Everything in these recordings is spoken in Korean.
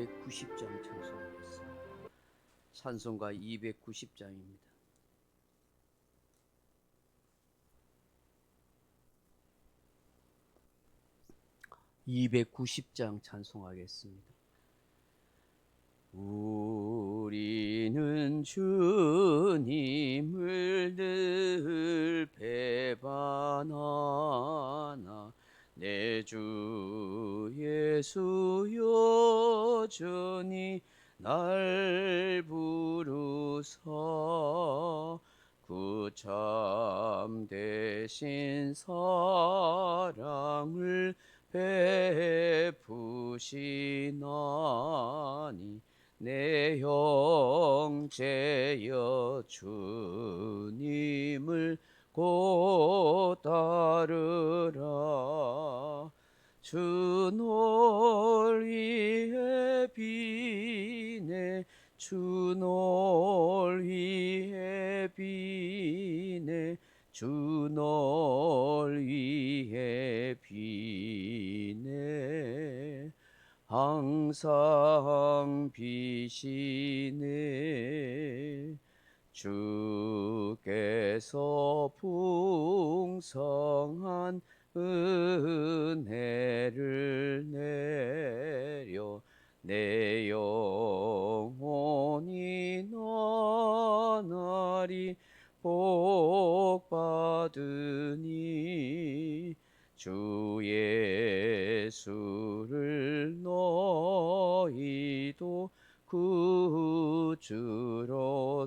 290장 찬송하겠습니다. 찬송가 290장입니다. 290장 찬송하겠습니다. 우리는 주님을 늘 배반하나 내 주 예수 여전히 날 부르사 그 참되신 사랑을 베푸시나니 내 형제여 주님을 곧 따르라. 주 너희의 비네 주 너희의 비네 주 너희의 비네 항상 비시네. 주께서 풍성한 은혜를 내려 내 영혼이 나날이 복 받으니 주 예수를 너희도 구주로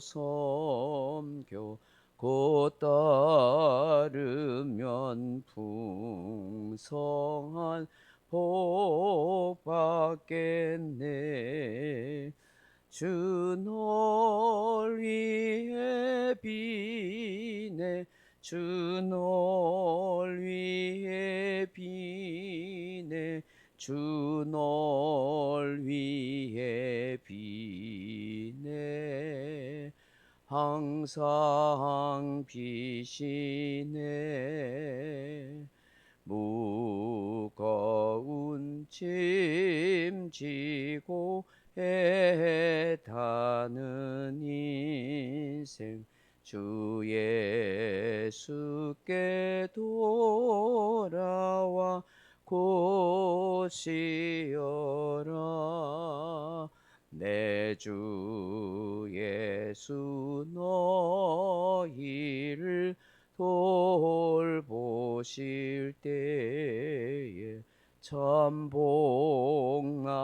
섬겨 곧 따르면 풍성한 복 받겠네. 주 너희의 비네 주 너희의 비네 주 너희의 비네 항상 비시네. 무거운 짐 지고 애타는 인생 주 예수께 돌아와 곧이어라. 내 주 예수 너희를 돌보실 때에 참 복락하니가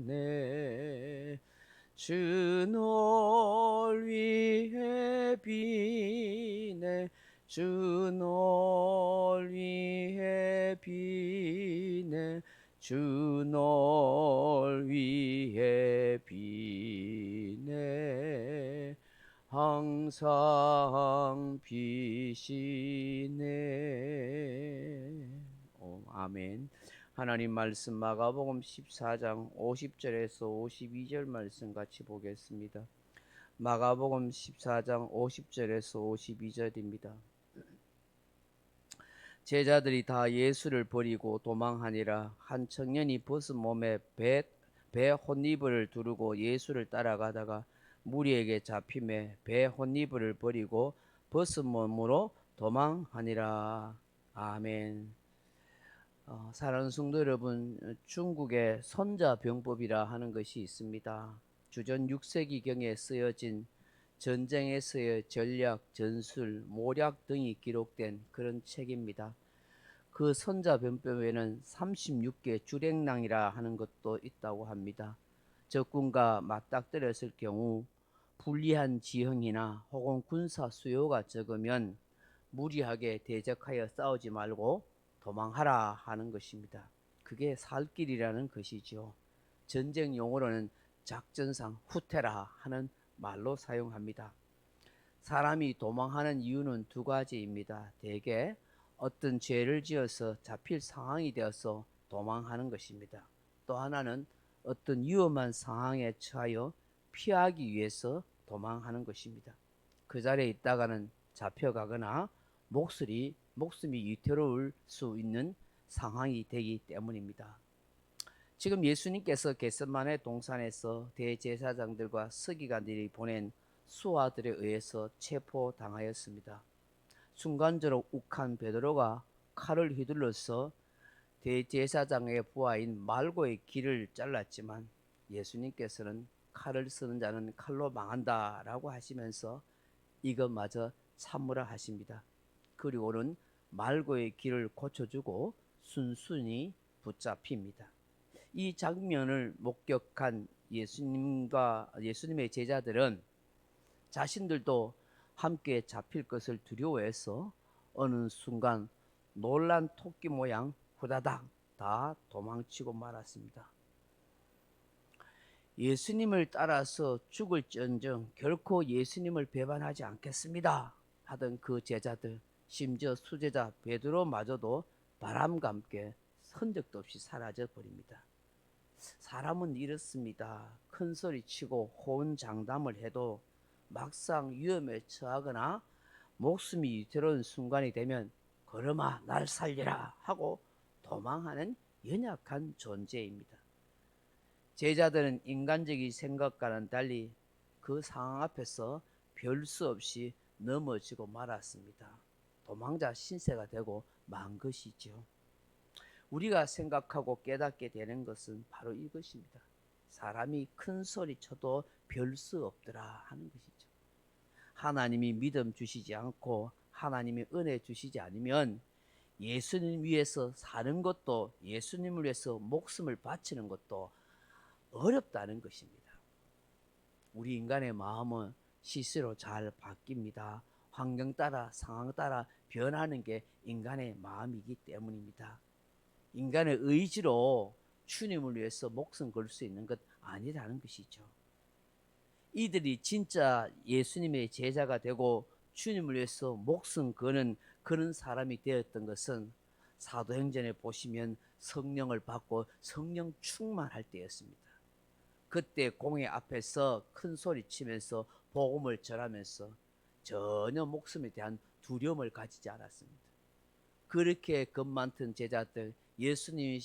넘치겠네. 주 너희의 비네 주 너희의 비네 주 너희의 비네 항상 비시네. 아멘. 하나님 말씀 마가복음 14장 50절에서 52절 말씀 같이 보겠습니다. 마가복음 14장 50절에서 52절입니다. 제자들이 다 예수를 버리고 도망하니라. 한 청년이 벗은 몸에 배 혼이불을 두르고 예수를 따라가다가 무리에게 잡히매 배 혼이불을 버리고 벗은 몸으로 도망하니라. 아멘. 사랑하는 성도 여러분, 중국에 손자병법이라 하는 것이 있습니다. 주전 6세기경에 쓰여진 전쟁에서의 전략, 전술, 모략 등이 기록된 그런 책입니다. 그 손자병법에는 36개 주랭랑이라 하는 것도 있다고 합니다. 적군과 맞닥뜨렸을 경우 불리한 지형이나 혹은 군사 수요가 적으면 무리하게 대적하여 싸우지 말고 도망하라 하는 것입니다. 그게 살 길이라는 것이죠. 전쟁 용어로는 작전상 후퇴라 하는 말로 사용합니다. 사람이 도망하는 이유는 두 가지입니다. 대개 어떤 죄를 지어서 잡힐 상황이 되어서 도망하는 것입니다. 또 하나는 어떤 위험한 상황에 처하여 피하기 위해서 도망하는 것입니다. 그 자리에 있다가는 잡혀가거나 몫을 목숨이 위태로울 수 있는 상황이 되기 때문입니다. 지금 예수님께서 겟세마네 동산에서 대제사장들과 서기관들이 보낸 수하들에 의해서 체포당하였습니다. 순간적으로 욱한 베드로가 칼을 휘둘러서 대제사장의 부하인 말고의 귀를 잘랐지만 예수님께서는 칼을 쓰는 자는 칼로 망한다 라고 하시면서 이것마저 참으라 하십니다. 그리고는 말고의 귀를 고쳐주고 순순히 붙잡힙니다. 이 장면을 목격한 예수님의 제자들은 자신들도 함께 잡힐 것을 두려워해서 어느 순간 놀란 토끼 모양 후다닥 다 도망치고 말았습니다. 예수님을 따라서 죽을지언정 결코 예수님을 배반하지 않겠습니다 하던 그 제자들, 심지어 수제자 베드로마저도 바람과 함께 흔적도 없이 사라져 버립니다. 사람은 이렇습니다. 큰 소리 치고 호언장담을 해도 막상 위험에 처하거나 목숨이 위태로운 순간이 되면 걸음아 날 살리라 하고 도망하는 연약한 존재입니다. 제자들은 인간적인 생각과는 달리 그 상황 앞에서 별 수 없이 넘어지고 말았습니다. 도망자 신세가 되고 만 것이죠. 우리가 생각하고 깨닫게 되는 것은 바로 이것입니다. 사람이 큰 소리 쳐도 별 수 없더라 하는 것이죠. 하나님이 믿음 주시지 않고 하나님이 은혜 주시지 않으면 예수님 위해서 사는 것도, 예수님을 위해서 목숨을 바치는 것도 어렵다는 것입니다. 우리 인간의 마음은 시시로 잘 바뀝니다. 환경 따라, 상황 따라 변하는 게 인간의 마음이기 때문입니다. 인간의 의지로 주님을 위해서 목숨 걸 수 있는 것 아니라는 것이죠. 이들이 진짜 예수님의 제자가 되고 주님을 위해서 목숨 거는 그런 사람이 되었던 것은 사도행전에 보시면 성령을 받고 성령 충만할 때였습니다. 그때 공회 앞에서 큰 소리 치면서 복음을 전하면서 전혀 목숨에 대한 두려움을 가지지 않았습니다. 그렇게 겁 많던 제자들, 예수님이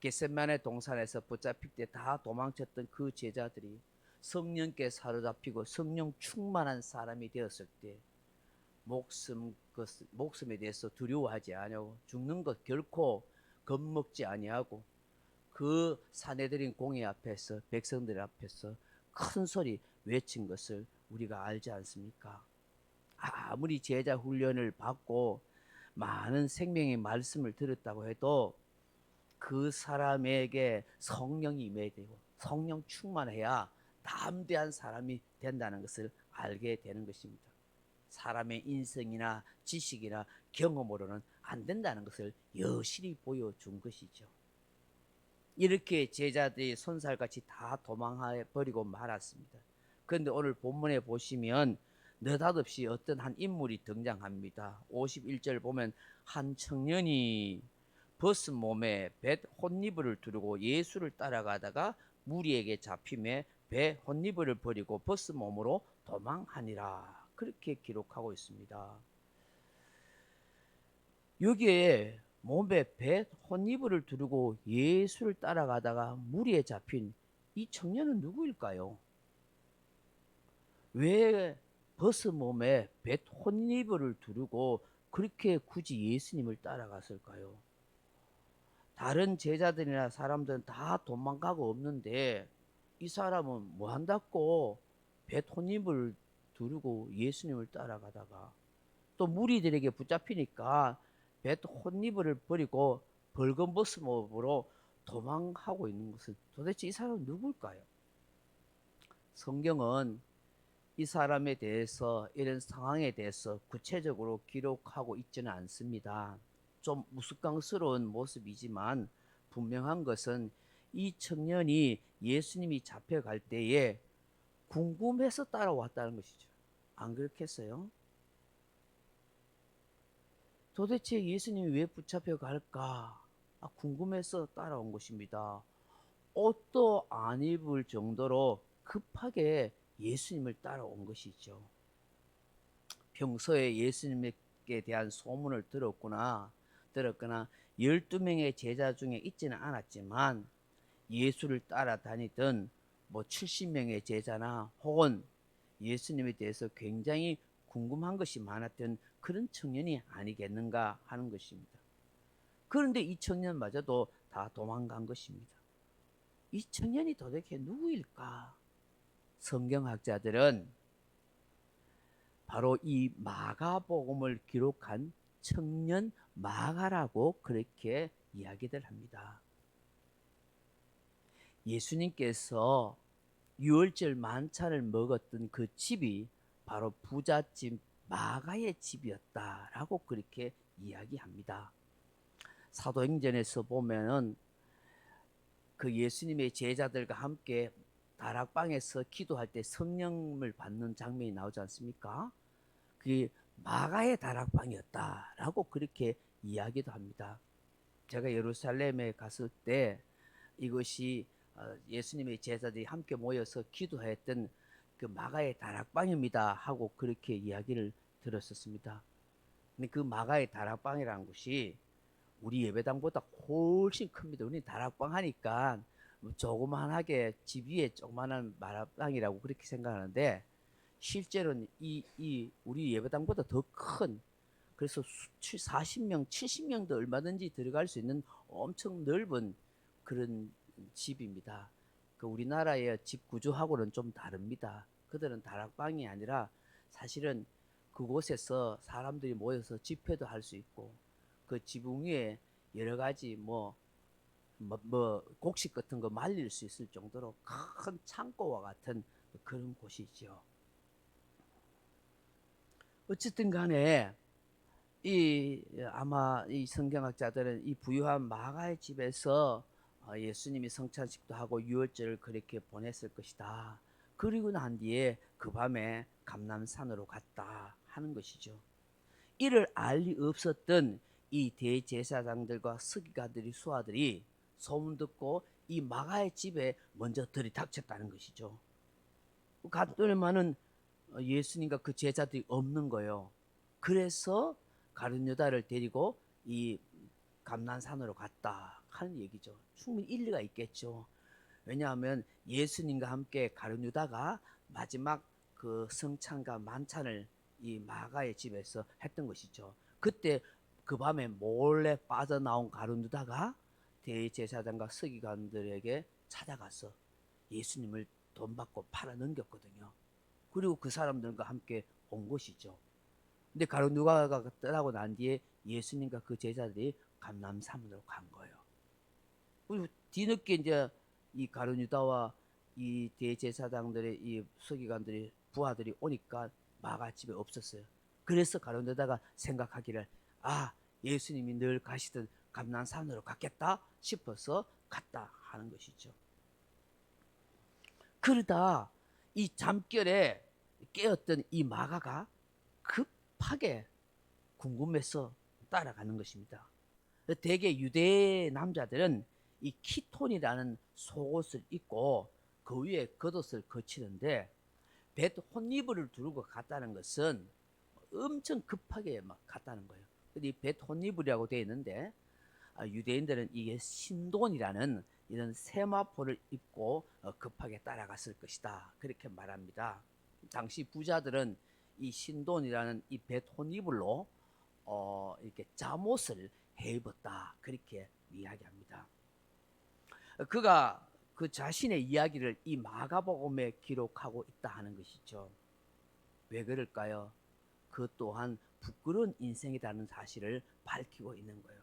겟세마네 동산에서 붙잡힐 때 다 도망쳤던 그 제자들이 성령께 사로잡히고 성령 충만한 사람이 되었을 때 목숨에 대해서 두려워하지 아니하고 죽는 것 결코 겁먹지 아니하고 그 사내들인 공회 앞에서 백성들 앞에서 큰 소리 외친 것을 우리가 알지 않습니까? 아무리 제자 훈련을 받고 많은 생명의 말씀을 들었다고 해도 그 사람에게 성령이 임해야 되고 성령 충만해야 담대한 사람이 된다는 것을 알게 되는 것입니다. 사람의 인성이나 지식이나 경험으로는 안 된다는 것을 여실히 보여준 것이죠. 이렇게 제자들이 손살같이 다 도망해버리고 말았습니다. 그런데 오늘 본문에 보시면 느닷없이 어떤 한 인물이 등장합니다. 51절 보면 한 청년이 벗은 몸에 뱃 혼니부를 두르고 예수를 따라가다가 무리에게 잡힘에 배 혼니부를 버리고 벗은 몸으로 도망하니라. 그렇게 기록하고 있습니다. 여기에 몸에 배 혼니부를 두르고 예수를 따라가다가 무리에 잡힌 이 청년은 누구일까요? 왜 벗은 몸에 배 혼니부를 두르고 그렇게 굳이 예수님을 따라갔을까요? 다른 제자들이나 사람들은 다 도망가고 없는데 이 사람은 뭐 한다고 배 혼니부를 두르고 예수님을 따라가다가 또 무리들에게 붙잡히니까 배 혼니부를 버리고 벌거벗은 몸으로 도망하고 있는 것은 도대체 이 사람은 누굴까요? 성경은 이 사람에 대해서 이런 상황에 대해서 구체적으로 기록하고 있지는 않습니다. 좀 우스꽝스러운 모습이지만 분명한 것은 이 청년이 예수님이 잡혀갈 때에 궁금해서 따라왔다는 것이죠. 안 그렇겠어요? 도대체 예수님이 왜 붙잡혀 갈까? 궁금해서 따라온 것입니다. 옷도 안 입을 정도로 급하게 예수님을 따라온 것이죠. 평소에 예수님의 바람감에 대한 소문을 들었거나 12명의 제자 중에 있지는 않았지만 예수를 따라다니던 뭐 70명의 제자나 혹은 예수님에 대해서 굉장히 궁금한 것이 많았던 그런 청년이 아니겠는가 하는 것입니다. 그런데 이 청년마저도 다 도망간 것입니다. 이 청년이 도대체 누구일까? 성경학자들은 바로 이 마가복음을 기록한 청년 마가라고 그렇게 이야기들 합니다. 예수님께서 유월절 만찬을 먹었던 그 집이 바로 부잣집 마가의 집이었다라고 그렇게 이야기합니다. 사도행전에서 보면은 그 예수님의 제자들과 함께 다락방에서 기도할 때 성령을 받는 장면이 나오지 않습니까? 그게 마가의 다락방이었다라고 그렇게 이야기도 합니다. 제가 예루살렘에 갔을 때 이것이 예수님의 제자들이 함께 모여서 기도했던 그 마가의 다락방입니다 하고 그렇게 이야기를 들었었습니다. 근데 그 마가의 다락방이라는 것이 우리 예배당보다 훨씬 큽니다. 우리는 다락방 하니까 조그만하게 집 위에 조그만한 마락방이라고 그렇게 생각하는데 실제로는 우리 예배당보다 더 큰, 그래서 40명, 70명도 얼마든지 들어갈 수 있는 엄청 넓은 그런 집입니다. 그 우리나라의 집 구조하고는 좀 다릅니다. 그들은 다락방이 아니라 사실은 그곳에서 사람들이 모여서 집회도 할 수 있고 그 지붕 위에 여러 가지 곡식 같은 거 말릴 수 있을 정도로 큰 창고와 같은 그런 곳이죠. 어쨌든 간에 아마 이 성경학자들은 이 부유한 마가의 집에서 예수님이 성찬식도 하고 유월절을 그렇게 보냈을 것이다. 그리고 난 뒤에 그 밤에 감람산으로 갔다 하는 것이죠. 이를 알 리 없었던 이 대제사장들과 서기관들이 수하들이 소문 듣고 이 마가의 집에 먼저 들이닥쳤다는 것이죠. 갔더니만은 예수님과 그 제자들이 없는 거예요. 그래서 가룟 유다를 데리고 이 감난산으로 갔다 하는 얘기죠. 충분히 일리가 있겠죠. 왜냐하면 예수님과 함께 가룟 유다가 마지막 그 성찬과 만찬을 이 마가의 집에서 했던 것이죠. 그때 그 밤에 몰래 빠져나온 가룟 유다가 대제사장과 서기관들에게 찾아가서 예수님을 돈 받고 팔아 넘겼거든요. 그리고 그 사람들과 함께 온 것이죠. 근데 가룟 유다가 떠나고 난 뒤에 예수님과 그 제자들이 감람산으로 간 거예요. 그리고 뒤늦게 이제 이 가룟 유다와 이 대제사장들의 이 서기관들이 부하들이 오니까 마가 집에 없었어요. 그래서 가룟 유다가 생각하기를 예수님이 늘 가시던 감난산으로 갔겠다 싶어서 갔다 하는 것이죠. 그러다 이 잠결에 깨었던 이 마가가 급하게 궁금해서 따라가는 것입니다. 대개 유대 남자들은 이 키톤이라는 속옷을 입고 그 위에 겉옷을 거치는데 벳 혼니브를 두르고 갔다는 것은 엄청 급하게 막 갔다는 거예요. 이 벳 혼니브라고 되어 있는데 유대인들은 이게 신돈이라는 이런 세마포를 입고 급하게 따라갔을 것이다 그렇게 말합니다. 당시 부자들은 이 신돈이라는 이 벳 혼니브로 이렇게 잠옷을 해 입었다 그렇게 이야기합니다. 그가 그 자신의 이야기를 이 마가복음에 기록하고 있다 하는 것이죠. 왜 그럴까요? 그 또한 부끄러운 인생이라는 사실을 밝히고 있는 거예요.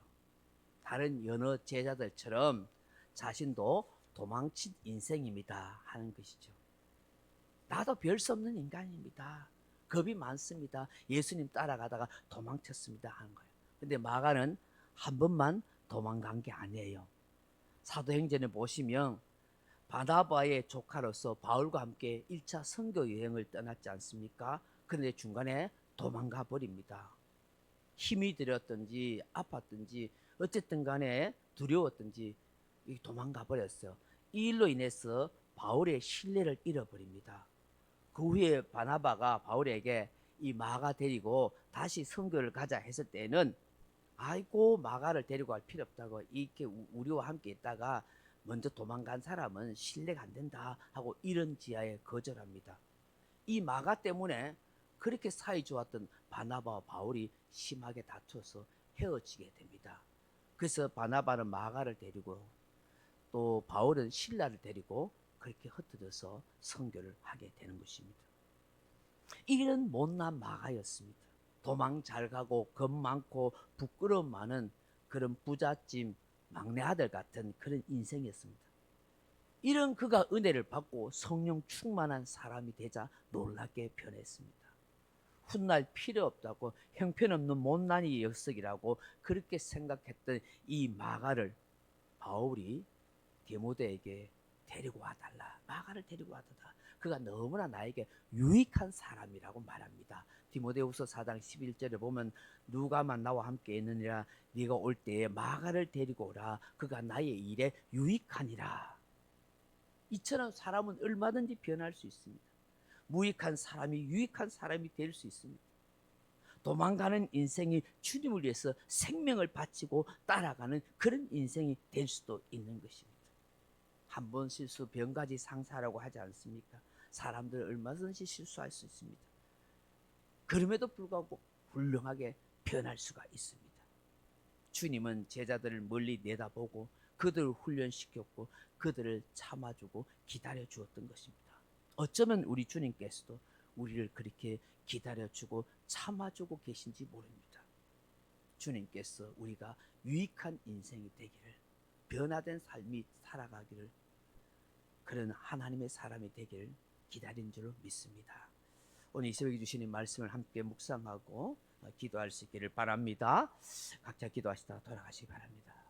다른 여러 제자들처럼 자신도 도망친 인생입니다 하는 것이죠. 나도 별 수 없는 인간입니다. 겁이 많습니다. 예수님 따라가다가 도망쳤습니다 하는 거예요. 근데 마가는 한 번만 도망간 게 아니에요. 사도행전에 보시면 바나바의 조카로서 바울과 함께 1차 선교 여행을 떠났지 않습니까? 그런데 중간에 도망가 버립니다. 힘이 들었든지 아팠든지 어쨌든 간에 두려웠든지 도망가 버렸어요. 이 일로 인해서 바울의 신뢰를 잃어버립니다. 그 후에 바나바가 바울에게 이 마가 데리고 다시 선교를 가자 했을 때는 아이고 마가를 데리고 갈 필요 없다고, 이렇게 우리와 함께 있다가 먼저 도망간 사람은 신뢰가 안 된다 하고 이런 지하에 거절합니다. 이 마가 때문에 그렇게 사이 좋았던 바나바와 바울이 심하게 다투어서 헤어지게 됩니다. 그래서 바나바는 마가를 데리고 또 바울은 실라를 데리고 그렇게 흩어져서 선교를 하게 되는 것입니다. 이런 못난 마가였습니다. 도망 잘 가고 겁 많고 부끄러움 많은 그런 부잣집 막내 아들 같은 그런 인생이었습니다. 이런 그가 은혜를 받고 성령 충만한 사람이 되자 놀랍게 변했습니다. 훗날 필요 없다고 형편없는 못난 녀석이라고 그렇게 생각했던 이 마가를 바울이 디모데에게 데리고 와달라. 마가를 데리고 와달라. 그가 너무나 나에게 유익한 사람이라고 말합니다. 디모데후서 4장 11절에 보면 누가만 나와 함께 있느니라 네가 올 때에 마가를 데리고 오라. 그가 나의 일에 유익하니라. 이처럼 사람은 얼마든지 변할 수 있습니다. 무익한 사람이 유익한 사람이 될 수 있습니다. 도망가는 인생이 주님을 위해서 생명을 바치고 따라가는 그런 인생이 될 수도 있는 것입니다. 한 번 실수 병가지 상사라고 하지 않습니까? 사람들 얼마든지 실수할 수 있습니다. 그럼에도 불구하고 훌륭하게 변할 수가 있습니다. 주님은 제자들을 멀리 내다보고 그들을 훈련시켰고 그들을 참아주고 기다려주었던 것입니다. 어쩌면 우리 주님께서도 우리를 그렇게 기다려주고 참아주고 계신지 모릅니다. 주님께서 우리가 유익한 인생이 되기를, 변화된 삶이 살아가기를, 그런 하나님의 사람이 되기를 기다린 줄로 믿습니다. 오늘 이 새벽에 주시는 말씀을 함께 묵상하고 기도할 수 있기를 바랍니다. 각자 기도하시다가 돌아가시기 바랍니다.